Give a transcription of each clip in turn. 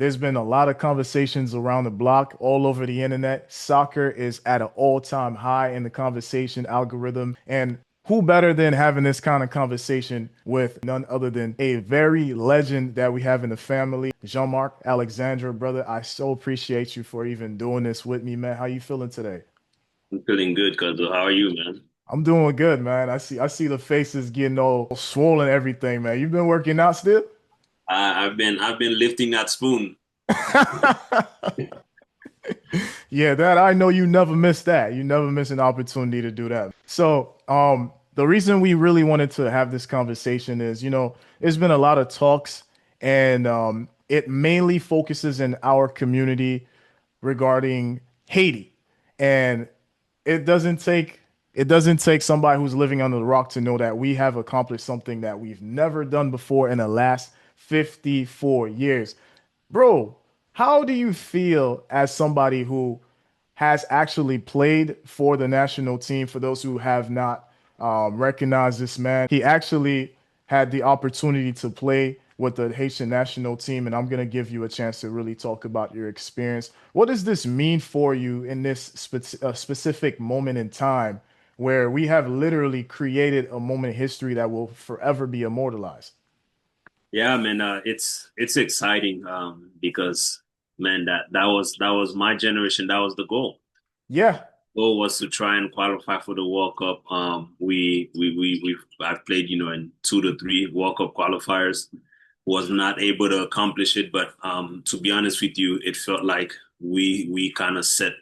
There's been a lot of conversations around the block, all over the internet. Soccer is at an all-time high in the conversation algorithm. And who better than having this kind of conversation with none other than a very legend that we have in the family, Jean-Marc Alexandre, brother. I so appreciate you for even doing this with me, man. How you feeling today? I'm feeling good, cuz. How are you, man? I'm doing good, man. I see the faces getting all swollen, everything, man. You've been working out still? I've been lifting that spoon. Yeah, that I know you never miss that. You never miss an opportunity to do that. So, the reason we really wanted to have this conversation is, there's been a lot of talks, and it mainly focuses in our community regarding Haiti. And it doesn't take it doesn't take somebody who's living under the rock to know that we have accomplished something that we've never done before in the last 54 years. Bro, how do you feel as somebody who has actually played for the national team? For those who have not recognized this man, he actually had the opportunity to play with the Haitian national team, and I'm going to give you a chance to really talk about your experience. What does this mean for you in this specific moment in time where we have literally created a moment in history that will forever be immortalized? Yeah, man. It's exciting. Because man, that was my generation. That was the goal. Yeah. Goal was to try and qualify for the World Cup. I've played, in 2 to 3 World Cup qualifiers. Was not able to accomplish it, but to be honest with you, it felt like we kind of set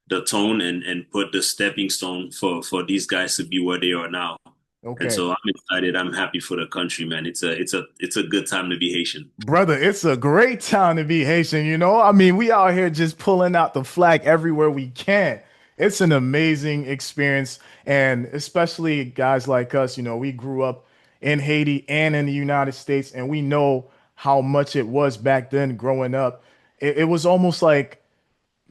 the tone and put the stepping stone for these guys to be where they are now. And Okay. so I'm excited. I'm happy for the country, man. It's a good time to be Haitian. Brother, it's a great time to be Haitian, you know? I mean, we out here just pulling out the flag everywhere we can. It's an amazing experience. And especially guys like us, we grew up in Haiti and in the United States, and we know how much it was back then growing up. It was almost like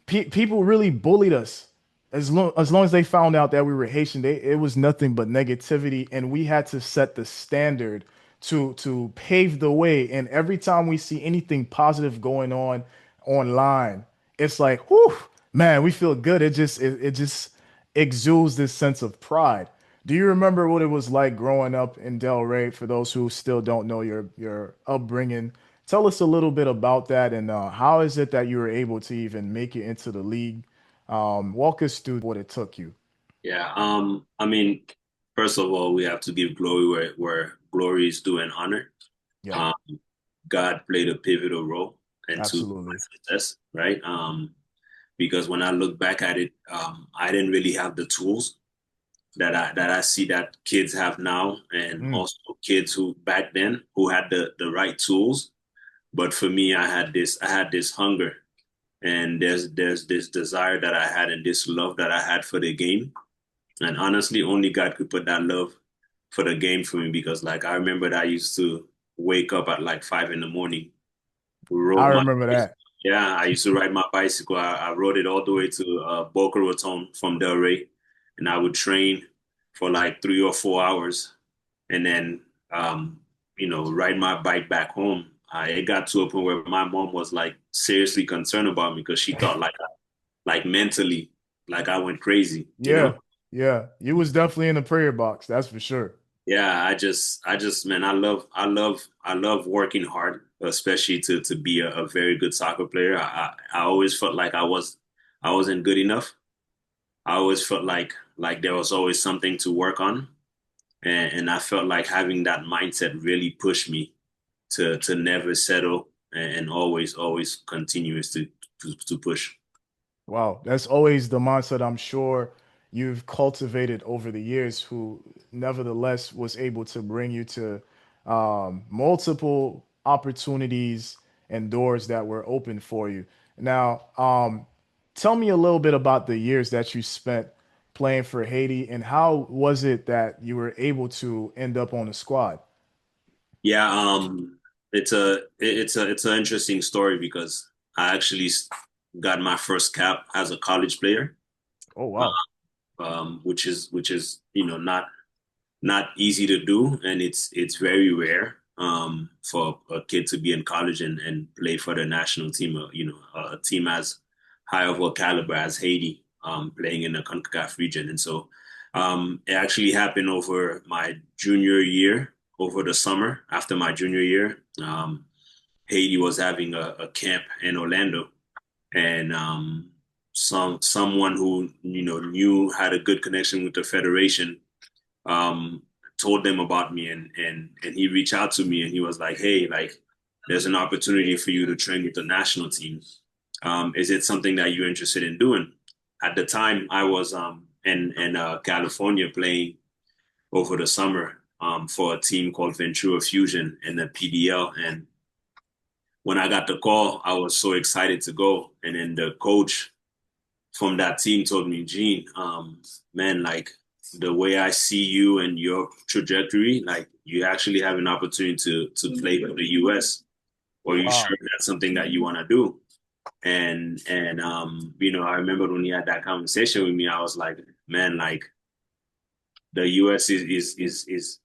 people really bullied us as long as they found out that we were Haitian. It was nothing but negativity, and we had to set the standard to pave the way. And every time we see anything positive going on online, it's like, whew, man, we feel good. It just exudes this sense of pride. Do you remember what it was like growing up in Del Rey? For those who still don't know your upbringing, tell us a little bit about that, and how is it that you were able to even make it into the league? Walk us through what it took you. Yeah. I mean, first of all, we have to give glory where glory is due and honor. Yeah, Um, God played a pivotal role into my absolutely. success, right? Because when I look back at it, I didn't really have the tools that I see that kids have now, and Mm, also kids who back then who had the right tools. But for me, I had this hunger, and there's this desire that I had, and this love that I had for the game. And honestly, only God could put that love for the game for me, because like I remember that I used to wake up at like 5 in the morning, I rode my remember that. yeah, I used to ride my bicycle. I rode it all the way to Boca Raton from Del Rey, and I would train for like 3 or 4 hours, and then ride my bike back home. It got to a point where my mom was like seriously concerned about me, because she thought like mentally like I went crazy, you Yeah, know? yeah. You was definitely in the prayer box, that's for sure. Yeah, man, I love working hard, especially to be a very good soccer player. I always felt like I wasn't good enough. I always felt like there was always something to work on, and I felt like having that mindset really pushed me to never settle, and always continuous to push. Wow, that's always the mindset I'm sure you've cultivated over the years, who nevertheless was able to bring you to multiple opportunities and doors that were open for you. Now, tell me a little bit about the years that you spent playing for Haiti, and how was it that you were able to end up on the squad? Yeah, it's an interesting story, because I actually got my first cap as a college player, Oh, wow. which is not easy to do, and it's very rare. for a kid to be in college and play for the national team, a team as high of a caliber as Haiti, playing in the CONCACAF region. And so it actually happened over my junior year, over the summer after my junior year. Haiti was having a camp in Orlando, and someone who knew had a good connection with the federation um, told them about me, and he reached out to me and he was like, "Hey, like, there's an opportunity for you to train with the national team. Is it something that you're interested in doing?" At the time, I was in California playing over the summer for a team called Ventura Fusion in the PDL, and when I got the call, I was so excited to go. And then the coach from that team told me, Gene, man, like the way I see you and your trajectory, like you actually have an opportunity to play for the US. Are you Wow. sure that's something that you want to do? And I remember when he had that conversation with me, I was like, man, like the US is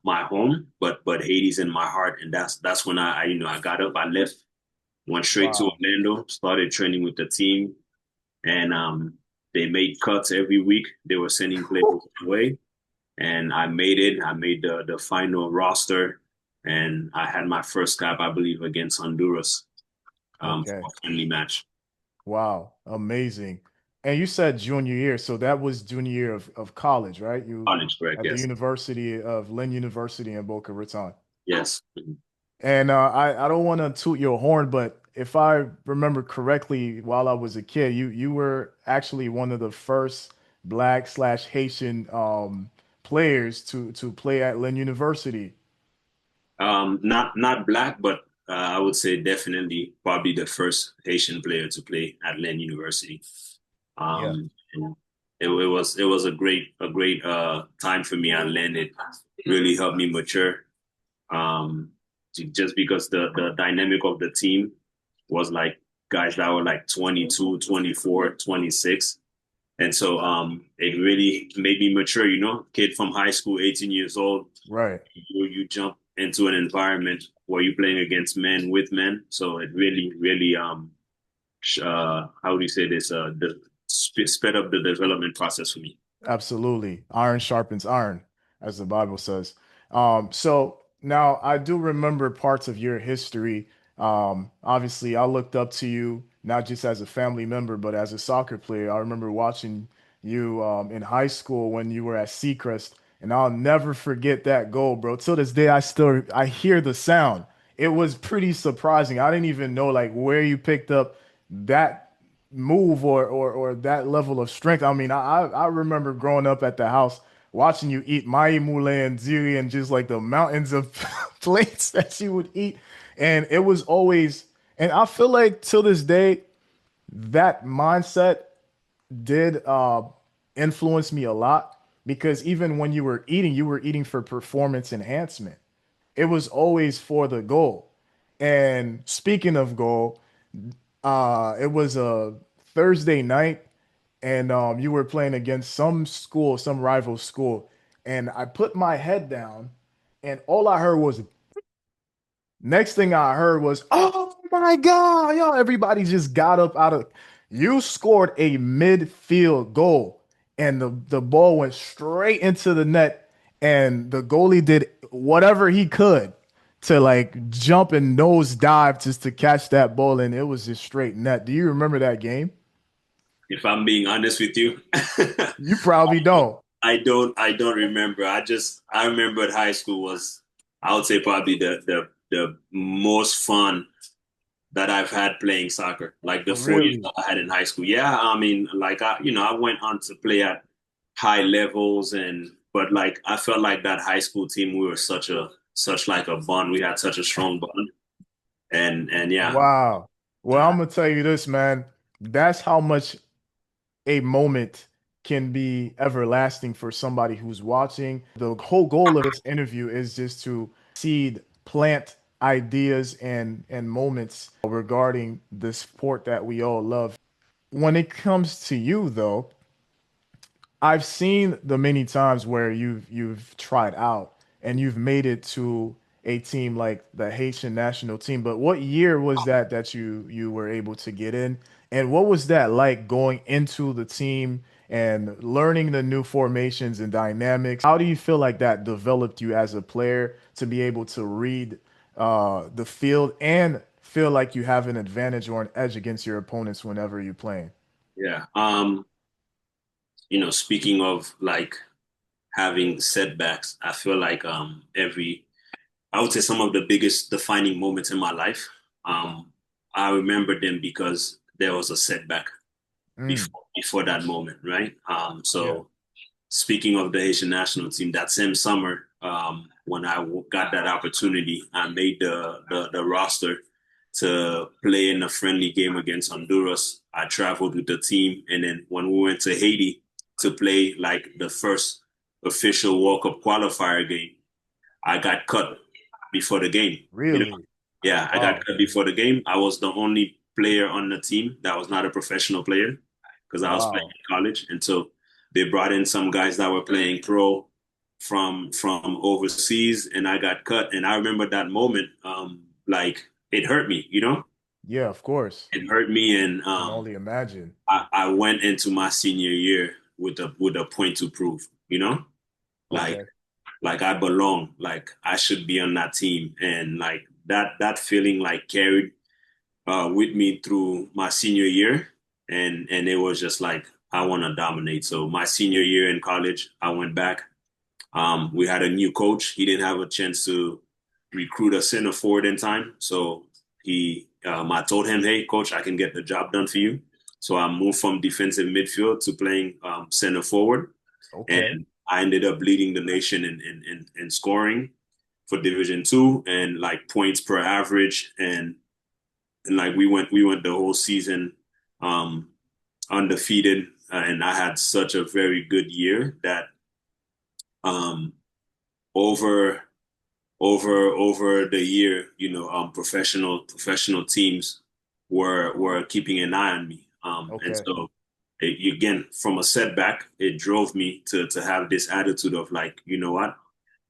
my home, but Haiti's in my heart. And that's when I got up, I left, went straight to Wow. Orlando, started training with the team, and they made cuts every week. They were sending players away, and I made it. I made the final roster, and I had my first cap, I believe, against Honduras for Okay. a friendly match. Wow. Amazing. And you said junior year, so that was junior year of college, right? You College, correct? at the Yes, University of Lynn University in Boca Raton. yes. And I don't want to toot your horn, but if I remember correctly, while I was a kid, you were actually one of the first black slash Haitian players to play at Lynn University. Not black, but I would say definitely probably the first Haitian player to play at Lynn University. Yeah, And it was a great time for me at Lynn. It really helped me mature. Um, just because the dynamic of the team was like guys that were like 22, 24, 26. And so it really made me mature, kid from high school, 18 years old, right. you jump into an environment where you're playing against men with men. So it really, really how do you say this? The sped up the development process for me. Absolutely. Iron sharpens iron, as the Bible says. So now I do remember parts of your history. Obviously, I looked up to you not just as a family member, but as a soccer player. I remember watching you in high school when you were at Seacrest, and I'll never forget that goal, bro. Till this day, I hear the sound. It was pretty surprising. I didn't even know like where you picked up that move or that level of strength. I mean, I remember growing up at the house watching you eat mai moulin and ziri and just like the mountains of plates that you would eat, and it was always. And I feel like till this day, that mindset did influence me a lot because even when you were eating for performance enhancement. It was always for the goal. And speaking of goal, it was a Thursday night, and you were playing against some school, some rival school, and I put my head down, and all I heard was next thing I heard was, "Oh my God, yo!" Everybody just got up out of. You scored a midfield goal, and the ball went straight into the net, and the goalie did whatever he could to like jump and nose dive just to catch that ball, and it was just straight net. Do you remember that game? If I'm being honest with you, You probably don't. I don't remember. I remembered high school was, I would say, probably the most fun that I've had playing soccer. Like the 4 years Really? that I had in high school. Yeah, I mean, like I went on to play at high levels, but like I felt like that high school team, we were such like a bond. We had such a strong bond, and yeah, Wow. Well, uh, I'm gonna tell you this, man. That's how much a moment can be everlasting for somebody who's watching. The whole goal of this interview is just to seed, plant ideas and moments regarding the sport that we all love. When it comes to you, though, I've seen the many times where you've tried out and you've made it to a team like the Haitian national team. But what year was that you were able to get in? And what was that like going into the team and learning the new formations and dynamics? How do you feel like that developed you as a player to be able to read the field and feel like you have an advantage or an edge against your opponents whenever you're playing? Yeah. Speaking of like having setbacks, I feel like I would say some of the biggest defining moments in my life. Um, I remember them because there was a setback Mm, before that moment, right? yeah, So speaking of the Haitian national team, that same summer, when I got that opportunity, I made the roster to play in a friendly game against Honduras. I traveled with the team, and then when we went to Haiti to play like the first official World Cup qualifier game, I got cut before the game. You know, really? yeah, I got Wow. cut before the game. I was the only player on the team that was not a professional player because I was playing Wow. in college, and so they brought in some guys that were playing pro from overseas, and I got cut. And I remember that moment, like it hurt me. Yeah, of course. It hurt me, and Can only imagine. I went into my senior year with a point to prove. Like Okay. like I belong, like I should be on that team, and like that feeling like carried with me through my senior year, and it was just like I want to dominate. So my senior year in college, I went back. We had a new coach. He didn't have a chance to recruit a center forward in time, so I told him, "Hey, coach, I can get the job done for you." So I moved from defensive midfield to playing center forward, Okay. and I ended up leading the nation in scoring for Division 2 and like points per average, and like we went the whole season um, undefeated, and I had such a very good year that um, over over the year, professional teams were keeping an eye on me, and Okay. so again, from a setback, it drove me to have this attitude of like, you know what,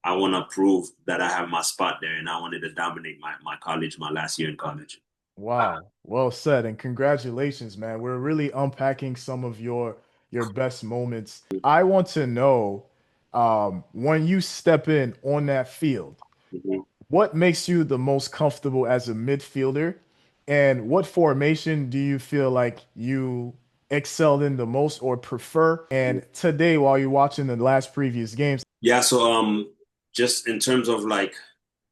I want to prove that I have my spot there, and I wanted to dominate my last year in college. Wow. Well said. And congratulations, man. We're really unpacking some of your best moments. I want to know when you step in on that field, Mhm. what makes you the most comfortable as a midfielder? And what formation do you feel like you excelled in the most or prefer? And today, while you're watching the last previous games, Yeah, so just in terms of like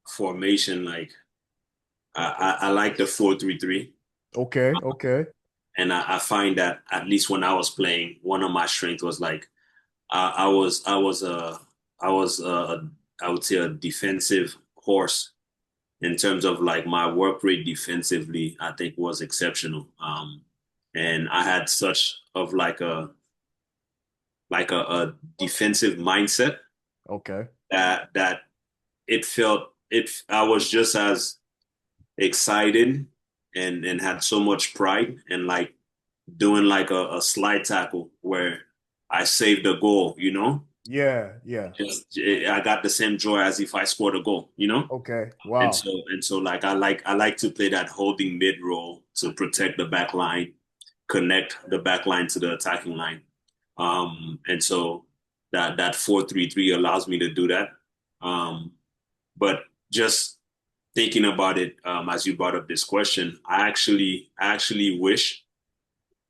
formation, like I like the 4-3-3, okay, okay, and I find that at least when I was playing, one of my strengths was like I was I would say a defensive horse in terms of like my work rate defensively. I think was exceptional, and I had such of like a defensive mindset okay. that it felt it. I was just as excited and had so much pride and like doing like a slide tackle where I saved a goal. Yeah, yeah. I got the same joy as if I scored a goal. Okay. And Wow. so and so like I like to play that holding mid role to protect the back line, connect the back line to the attacking line. And so that 4-3-3 allows me to do that. Um, but just thinking about it, as you brought up this question, I actually wish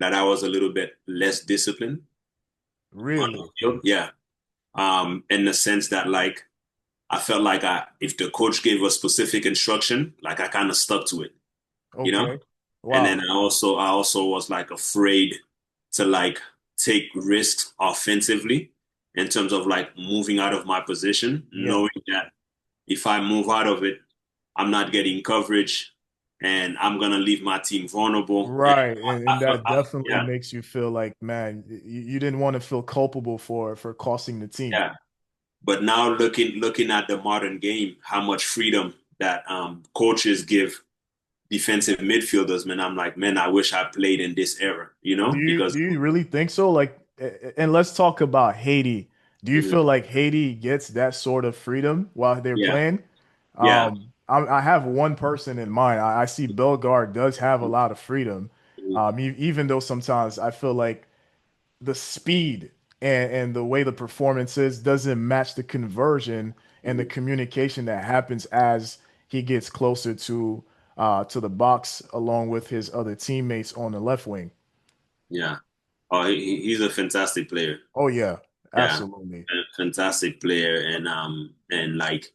that I was a little bit less disciplined on the Really? field. Yeah. In the sense that like I felt like if the coach gave a specific instruction, like I kind of stuck to it, you know? Okay. And then Wow. I also was like afraid to like take risks offensively in terms of like moving out of my position, Yeah. knowing that if I move out of it, I'm not getting coverage and I'm gonna leave my team vulnerable. And Right. And I felt, that definitely yeah, makes you feel like, man, you didn't want to feel culpable for costing the team. yeah. But now looking at the modern game, how much freedom that coaches give defensive midfielders, man, I'm like, man, I wish I played in this era, Do you because do you really think so? Like, and let's talk about Haiti. Do you mhm, feel like Haiti gets that sort of freedom while they're yeah, playing? Yeah. I have one person in mind. I see Bellegarde does have a lot of freedom, even though sometimes I feel like the speed and the way the performance is doesn't match the conversion and the Mhm. communication that happens as he gets closer to the box along with his other teammates on the left wing. Yeah. Oh, he's a fantastic player. Oh yeah, Yeah, absolutely. a fantastic player, and like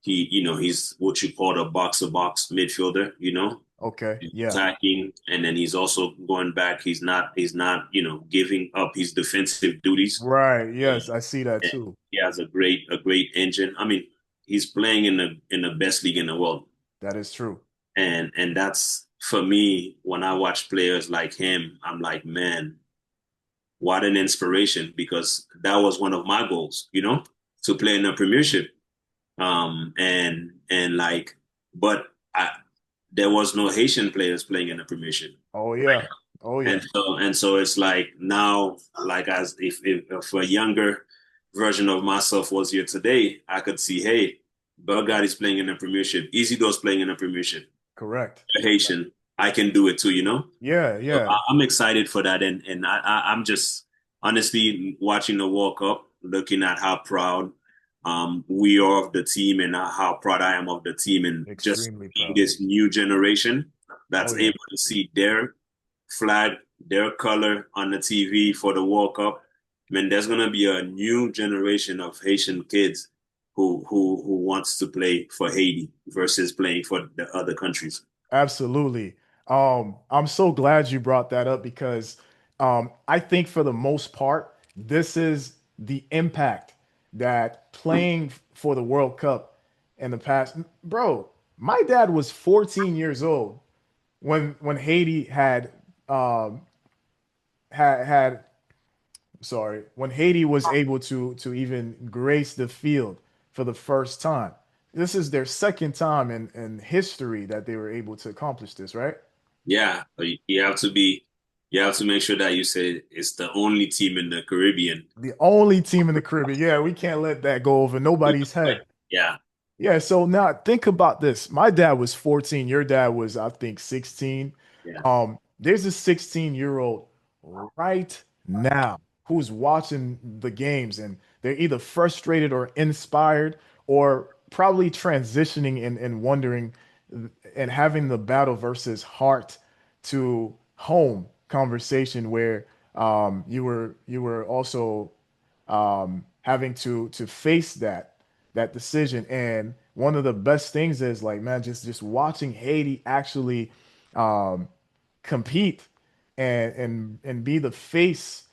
he's what you call a box to box midfielder. Okay, He's yeah, attacking, and then he's also going back. He's not giving up his defensive duties. right. And, Yes, I see that and too. he has a great engine. I mean, he's playing in the best league in the world, That is true. and that's for me. When I watch players like him, I'm like, man, what an inspiration, because that was one of my goals, to play in the Premiership. And like, but there was no Haitian players playing in the Premiership. Oh yeah, oh yeah, And so it's like now, like, as if a younger version of myself was here today, I could see, hey, Belgrade is playing in the Premiership, Isido's playing in the Premiership, correct. Haitian, I can do it too. Yeah, So yeah, I'm excited for that, and I'm just honestly watching the World Cup, looking at how proud we are of the team, and how proud I am of the team, and just extremely seeing proud. this new generation Oh that's yeah, able to see their flag, their color on the TV for the World Cup. I mean, there's gonna be a new generation of Haitian kids who wants to play for Haiti versus playing for the other countries. absolutely. I'm so glad you brought that up because I think for the most part, this is the impact that playing for the World Cup in the past. Bro, my dad was 14 years old when Haiti um had sorry, when Haiti was able to even grace the field for the first time. This is their second time in history that they were able to accomplish this, right? Yeah, but you have to make sure that you say it's the only team in the Caribbean. The only team in the Caribbean. Yeah, we can't let that go over nobody's head. Yeah, Yeah, so now think about this. My dad was 14. Your dad was, I think, 16. yeah, There's a 16-year-old right now who's watching the games and they're either frustrated or inspired or probably transitioning and wondering and having the battle versus heart to home conversation where you were also having to face that decision. And one of the best things is like, man, just watching Haiti actually um, compete and be the face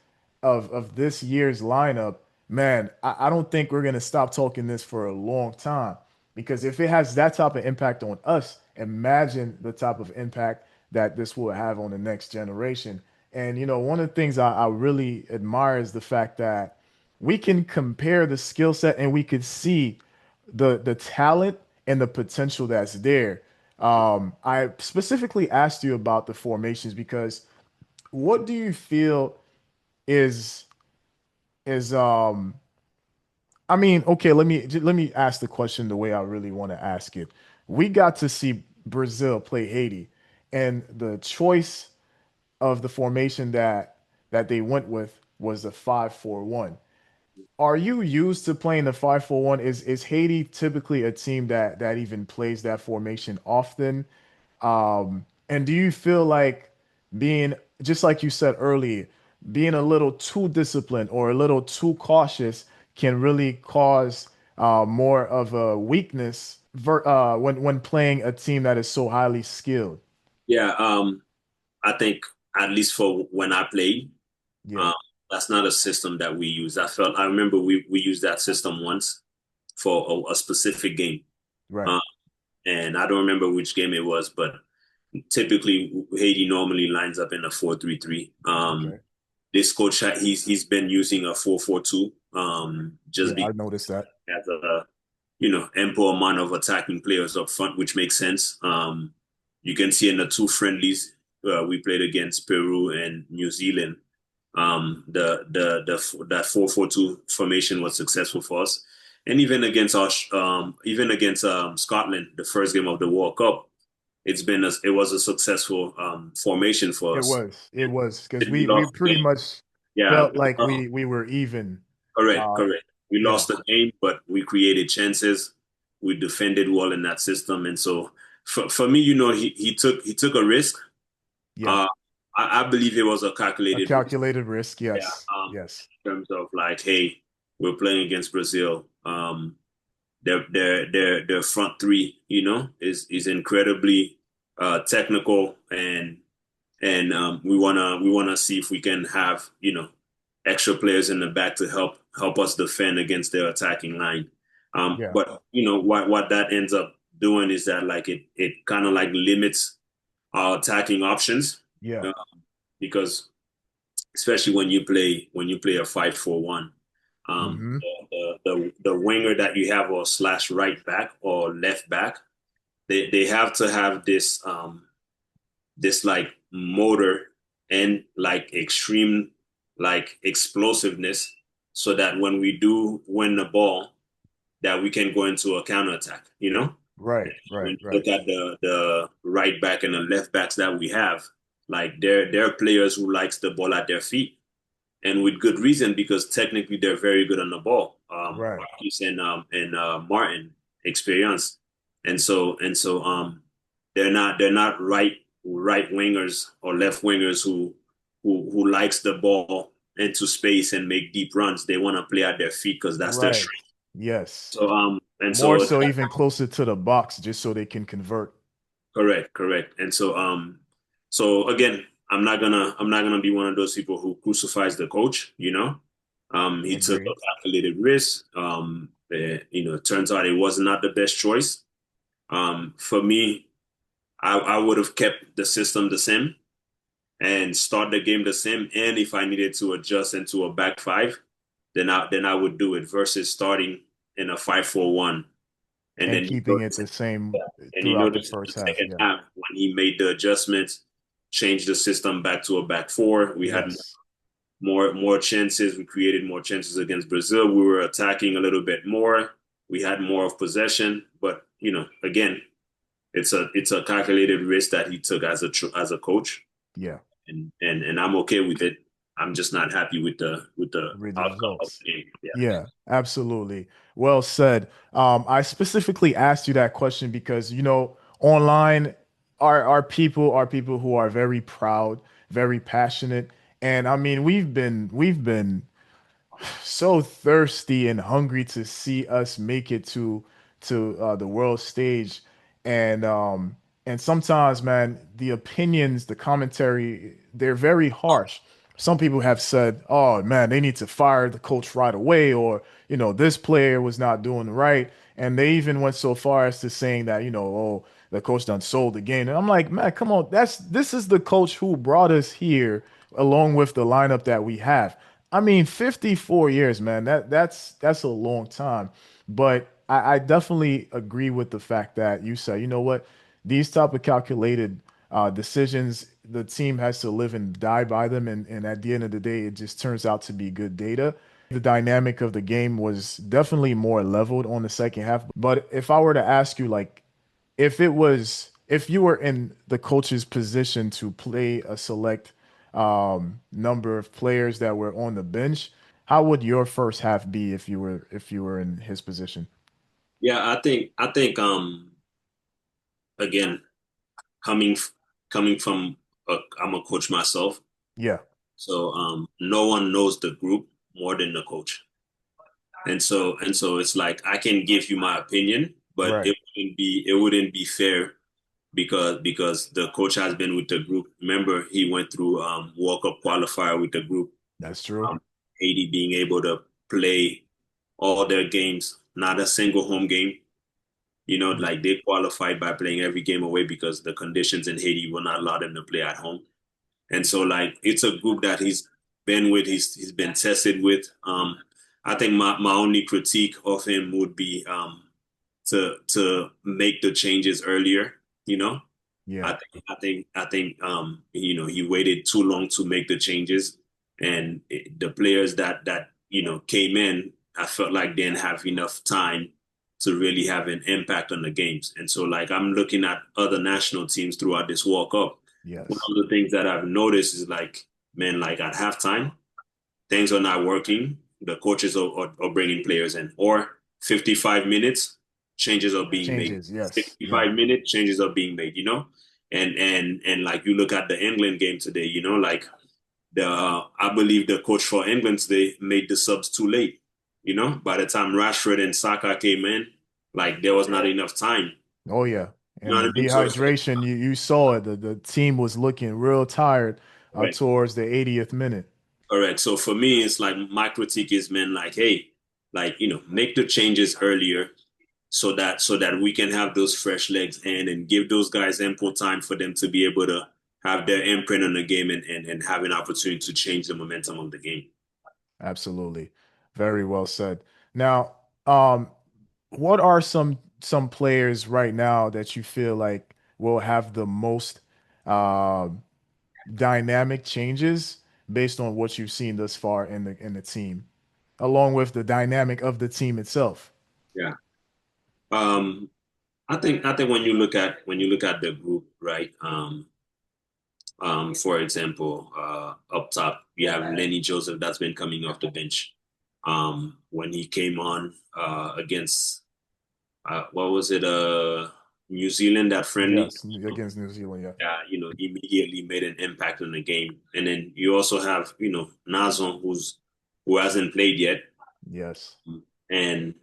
of this year's lineup. Man, I don't think we're gonna stop talking this for a long time because if it has that type of impact on us, imagine the type of impact that this will have on the next generation. And one of the things I really admire is the fact that we can compare the skill set and we could see the talent and the potential that's there. I specifically asked you about the formations because what do you feel is is I mean, okay, let me ask the question the way I really want to ask it. We got to see Brazil play Haiti, and the choice of the formation that they went with was the 5-4-1. Are you used to playing the 5-4-1? Is Haiti typically a team that even plays that formation often? And do you feel like being, just like you said earlier, being a little too disciplined or a little too cautious can really cause more of a weakness when playing a team that is so highly skilled? yeah. I think, at least for when I played, Yeah, um, that's not a system that we use. I remember we used that system once for a specific game, right. um, and I don't remember which game it was, but typically Haiti normally lines up in a 4-3-3. Okay. This coach, he's been using a 4-4-2, Yeah, just I because noticed that. has a ample amount of attacking players up front, which makes sense. You can see in the two friendlies we played against Peru and New Zealand, the that 4-4-2 formation was successful for us. and even against Scotland, the first game of the World Cup, it was a successful formation for us. It was because And we we lost the pretty game. much Yeah, felt like we were even. correct, Uh, correct. We yeah, lost the game, but we created chances. We defended well in that system, and so for me, he took a risk. yeah. Uh, I believe it was a A calculated risk. calculated risk. Yeah, Yes, yes. in terms of like, hey, we're playing against Brazil. Their front three, is incredibly technical, and we wanna see if we can have extra players in the back to help us defend against their attacking line. Yeah, But what that ends up doing is that like it kind of like limits our attacking options, yeah. uh, because especially when you play a 5-4-1. Mm-hmm. The winger that you have, or slash right back or left back, they have to have this like motor and like extreme like explosiveness, so that when we do win the ball, that we can go into a counterattack, Right, when right, you right, look at the right back and the left backs that we have, like they're players who likes the ball at their feet, and with good reason, because technically they're very good on the ball. right, Marquise and Martin experience, and so they're not right wingers or left wingers who likes the ball into space and make deep runs. They want to play at their feet because that's their right. strength. Yes. And More so so, even closer to the box, just so they can convert. correct, correct. And so again, I'm not gonna be one of those people who crucifies the coach, He took a Agreed. calculated risk. It turns out it was not the best choice. For me, I would have kept the system the same and start the game the same. And if I needed to adjust into a back five, then I would do it versus starting in a 5-4-1. And And then you keeping it notice, the same and you throughout the notice in the first half. second Yeah. half when he made the adjustments, changed the system back to a back four. We had Yes. more chances. We created more chances against Brazil. We were attacking a little bit more. We had more of possession, but again, it's a calculated risk that he took as a coach, Yeah. and I'm okay with it. I'm just not happy with the With the outcome of results. the game. Yeah. Yeah, absolutely. Well said. I specifically asked you that question because, online are people who are very proud, very passionate. And I mean, we've been so thirsty and hungry to see us make it to the world stage, and sometimes, man, the opinions, the commentary, they're very harsh. Some people have said, "Oh man, they need to fire the coach right away," or this player was not doing right, and they even went so far as to saying that, oh, the coach done sold the game. And I'm like, man, come on, this is the coach who brought us here, along with the lineup that we have. I mean, 54 years, man. That's a long time. But I definitely agree with the fact that you say, you know what, these type of calculated decisions, the team has to live and die by them, and at the end of the day, it just turns out to be good data. The dynamic of the game was definitely more leveled on the second half. But if I were to ask you, like, if you were in the coach's position to play a select number of players that were on the bench, how would your first half be if you were in his position? Yeah, I think again, coming coming from I'm a coach myself, Yeah, so no one knows the group more than the coach. And so it's like I can give you my opinion, but right. it wouldn't be fair, because the coach has been with the group. Remember, he went through World Cup qualifier with the group. That's true. Haiti being able to play all their games, not a single home game. Like they qualified by playing every game away because the conditions in Haiti will not allow them to play at home. And so like it's a group that he's been with, he's been tested with. I think my only critique of him would be to make the changes earlier, you know. Yeah, I think he waited too long to make the changes, and the players that came in I felt like they didn't have enough time to really have an impact on the games. And so like I'm looking at other national teams throughout this World Cup. One Yes. of the things that I've noticed is like, man, like at halftime, things are not working. The coaches are bringing players in, or 55 minutes, changes are being made. Changes. Yes. Yeah. 65-minute changes are being made, and like you look at the England game today, like I believe the coach for England today made the subs too late. By the time Rashford and Saka came in, like there was not enough time. Oh yeah. You know And what the I mean? So dehydration, you saw it. The team was looking real tired correct, towards the 80th minute. correct. So for me, it's like my critique is, man, like, hey, like make the changes earlier so that we can have those fresh legs in and give those guys ample time for them to be able to have their imprint on the game and have an opportunity to change the momentum of the game. Absolutely. Very well said. Now, um, what are some players right now that you feel like will have the most um dynamic changes based on what you've seen thus far in the team, along with the dynamic of the team itself? Yeah. Um, I think when you look at the group, right? For example, up top, you have Lenny Joseph that's been coming off the bench. When he came on against what was it? New Zealand, that friendly. Yes, against New Zealand. Yeah. Immediately made an impact on the game. And then you also have, Nazon, who hasn't played yet, Yes. and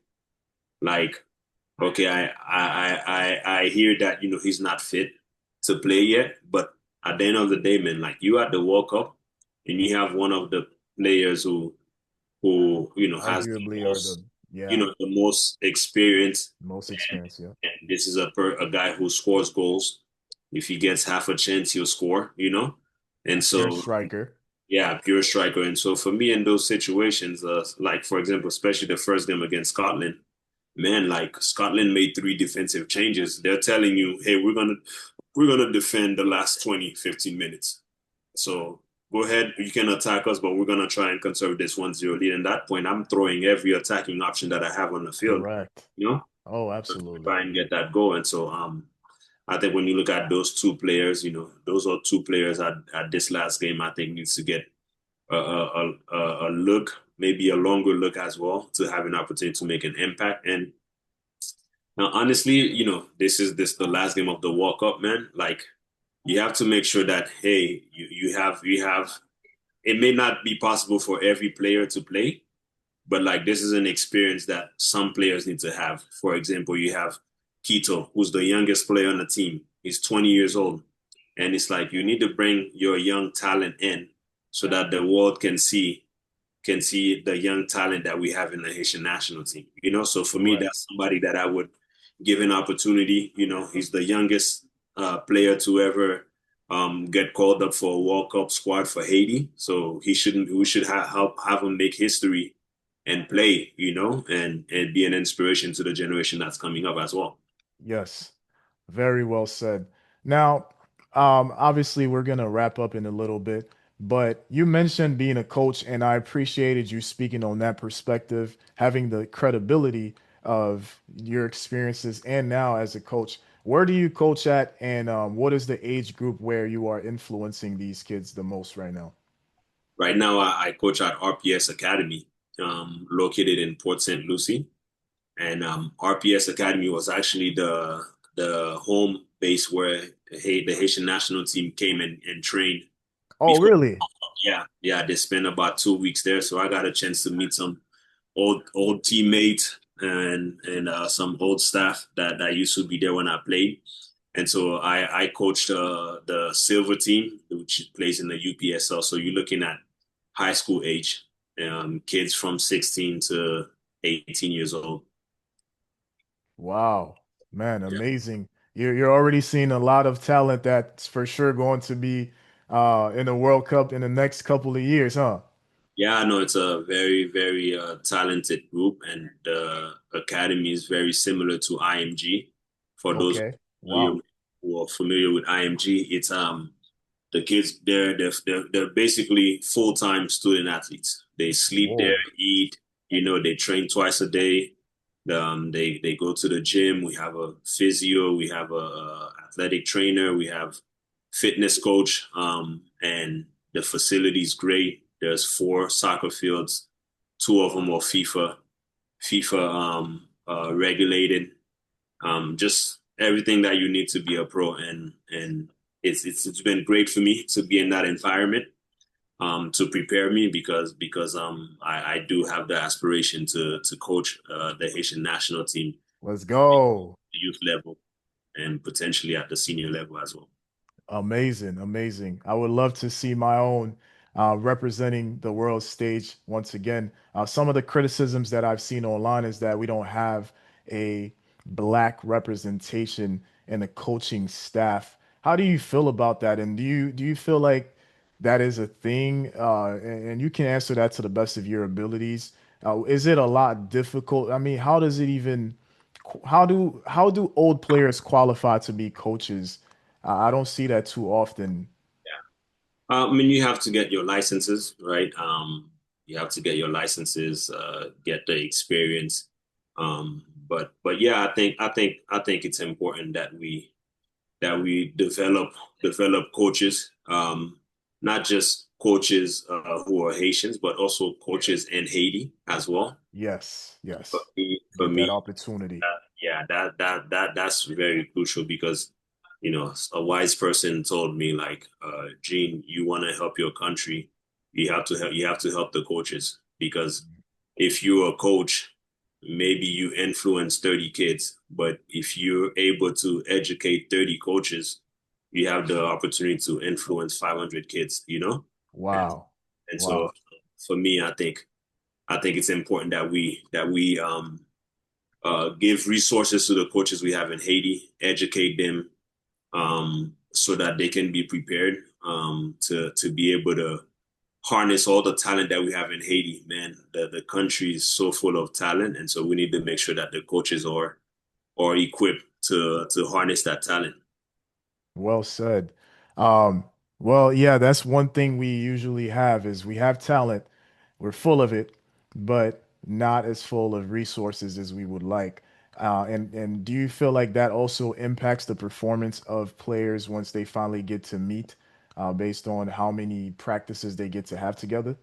like, okay, I hear that he's not fit to play yet, but at the end of the day, man, like you at the World Cup, and you have one of the players who has the Arguably, are most the yeah the most experience, most experienced. Yeah. and this is a guy who scores goals. If he gets half a chance, he'll score. And Pure so, striker. yeah, pure striker. And so for me in those situations, like for example, especially the first game against Scotland, man, like Scotland made three defensive changes. They're telling you, hey, we're gonna defend the last 20, 15 minutes. So go ahead, you can attack us, but we're gonna try and conserve this 1-0 lead. And at that point, I'm throwing every attacking option that I have on the field, Correct. you know, Oh, to absolutely. try and get that goal. And so I think when you look at those two players, those are two players at this last game, I think needs to get a look, maybe a longer look as well, to have an opportunity to make an impact. And now, honestly, this the last game of the World Cup, man. Like you have to make sure that, hey, you have. It may not be possible for every player to play, but like this is an experience that some players need to have. For example, you have Quito, who's the youngest player on the team. He's 20 years old. And it's like you need to bring your young talent in so that the world can see the young talent that we have in the Haitian national team. So for me, Correct. that's somebody that I would give an opportunity. He's the youngest player to ever get called up for a World Cup squad for Haiti. So we should help have him make history and play, and be an inspiration to the generation that's coming up as well. Yes. Very well said. Now, obviously, we're going to wrap up in a little bit, but you mentioned being a coach, and I appreciated you speaking on that perspective, having the credibility of your experiences and now as a coach. Where do you coach at, and what is the age group where you are influencing these kids the most right now? Right now, I coach at RPS Academy, located in Port St. Lucie. And RPS Academy was actually the home base where the Haitian national team came and trained Oh, before. really? Yeah, they spent about 2 weeks there, so I got a chance to meet some old teammates and some old staff that used to be there when I played. And so I coached the silver team, which plays in the UPSL. So you're looking at high school age, kids from 16 to 18 years old. Wow, man, amazing. You're already seeing a lot of talent that's for sure going to be in the World Cup in the next couple of years, huh? Yeah, I know it's a very, very talented group, and the academy is very similar to IMG. For those Okay. familiar Wow. who are familiar with IMG, it's the kids they're basically full-time student athletes. They sleep there, Whoa. eat. They train twice a day. They go to the gym. We have a physio. We have a athletic trainer. We have fitness coach. And the facility's great. There's 4 soccer fields. 2 of them are FIFA regulated. Just everything that you need to be a pro, and it's been great for me to be in that environment, to prepare me because I do have the aspiration to coach the Haitian national team, Let's go. the youth level, and potentially at the senior level as well. Amazing, amazing. I would love to see my own representing the world stage once again. Some of the criticisms that I've seen online is that we don't have a black representation in the coaching staff. How do you feel about that? And do you feel like that is a thing? And you can answer that to the best of your abilities. Is it a lot difficult? I mean, how does it even how do old players qualify to be coaches? I don't see that too often. I mean, you have to get your licenses, right? You have to get your licenses, get the experience. But yeah, I think it's important that we develop coaches, not just coaches who are Haitians, but also coaches in Haiti as well. Yes, For yes. me, for Get that me, opportunity. yeah, that's very crucial because a wise person told me like, Gene, you want to help your country, you have to help the coaches because if you're a coach, maybe you influence 30 kids, but if you're able to educate 30 coaches, you have the opportunity to influence 500 kids. And, Wow. and so Wow. for me, I think it's important that we give resources to the coaches we have in Haiti, educate them, so that they can be prepared, to be able to harness all the talent that we have in Haiti. Man, the country is so full of talent, and so we need to make sure that the coaches are equipped to harness that talent. Well said. Um, well, yeah, that's one thing we usually have is we have talent. We're full of it, but not as full of resources as we would like. And do you feel like that also impacts the performance of players once they finally get to meet, based on how many practices they get to have together?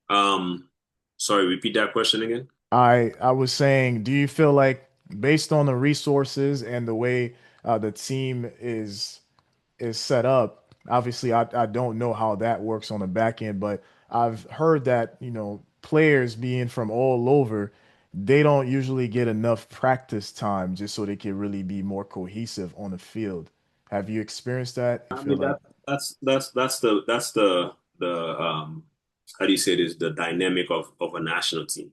Um, Sorry, repeat that question again. I was saying, do you feel like based on the resources and the way the team is set up, obviously I don't know how that works on the back end, but I've heard that, players being from all over, they don't usually get enough practice time just so they can really be more cohesive on the field. Have you experienced that? You I feel mean like, that's the how do you say this, the dynamic of a national team,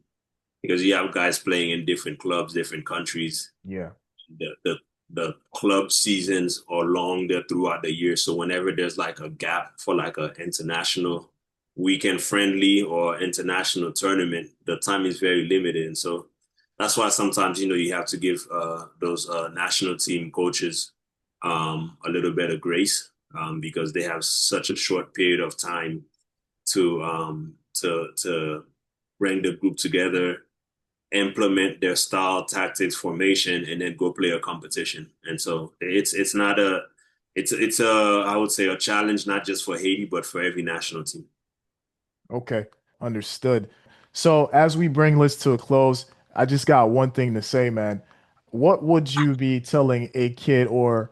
because you have guys playing in different clubs, different countries. yeah, The club seasons are longer throughout the year. So whenever there's like a gap for like an international weekend friendly or international tournament, the time is very limited. And so that's why sometimes, you have to give those national team coaches a little bit of grace, because they have such a short period of time to bring the group together, implement their style, tactics, formation, and then go play a competition. And so it's not a it's a I would say a challenge not just for Haiti but for every national team. okay, understood. So as we bring this to a close, I just got one thing to say, man. What would you be telling a kid or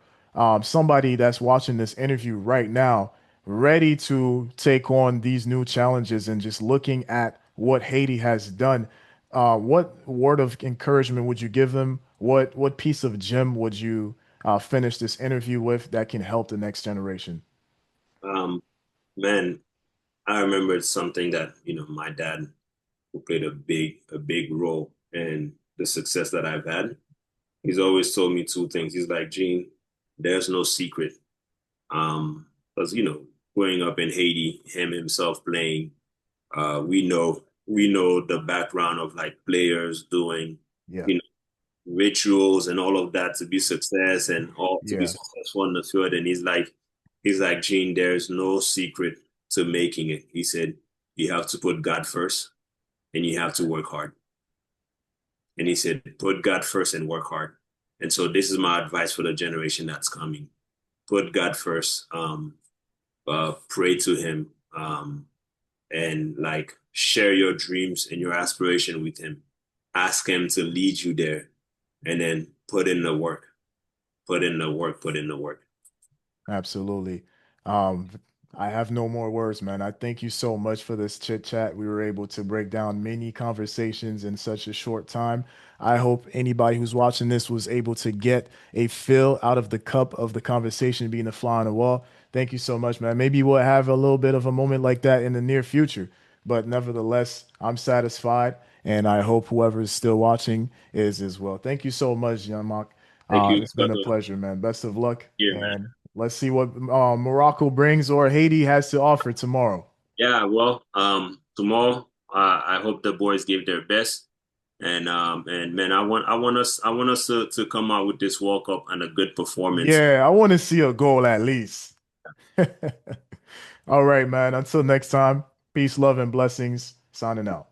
somebody that's watching this interview right now, ready to take on these new challenges and just looking at what Haiti has done? What word of encouragement would you give them? What piece of gem would you finish this interview with that can help the next generation? Um, Man, I remember something that my dad, who played a big role in the success that I've had. He's always told me two things. He's like, Gene, there's no secret. Because growing up in Haiti, him himself playing, we know the background of like players doing, Yeah, you know, rituals and all of that to be yeah, successful in the field. And he's like, Gene, there's no secret to making it. He said, You have to put God first, and you have to work hard. And he said, put God first and work hard. And so this is my advice for the generation that's coming. Put God first, pray to him, and like share your dreams and your aspiration with him. Ask him to lead you there, and then put in the work, put in the work, put in the work. Absolutely. Um, I have no more words, man. I thank you so much for this chit chat. We were able to break down many conversations in such a short time. I hope anybody who's watching this was able to get a fill out of the cup of the conversation being a fly on the wall. Thank you so much, man. Maybe we'll have a little bit of a moment like that in the near future. But nevertheless, I'm satisfied, and I hope whoever is still watching is as well. Thank you so much, Jean-Marc. Thank you, It's been a brother. pleasure, man. Best of luck, Here, man. and let's see what Morocco brings or Haiti has to offer tomorrow. Yeah, well, tomorrow, I hope the boys give their best. And man, I want us to come out with this World Cup and a good performance. Yeah, I want to see a goal at least. All right, man. Until next time, peace, love, and blessings. Signing out.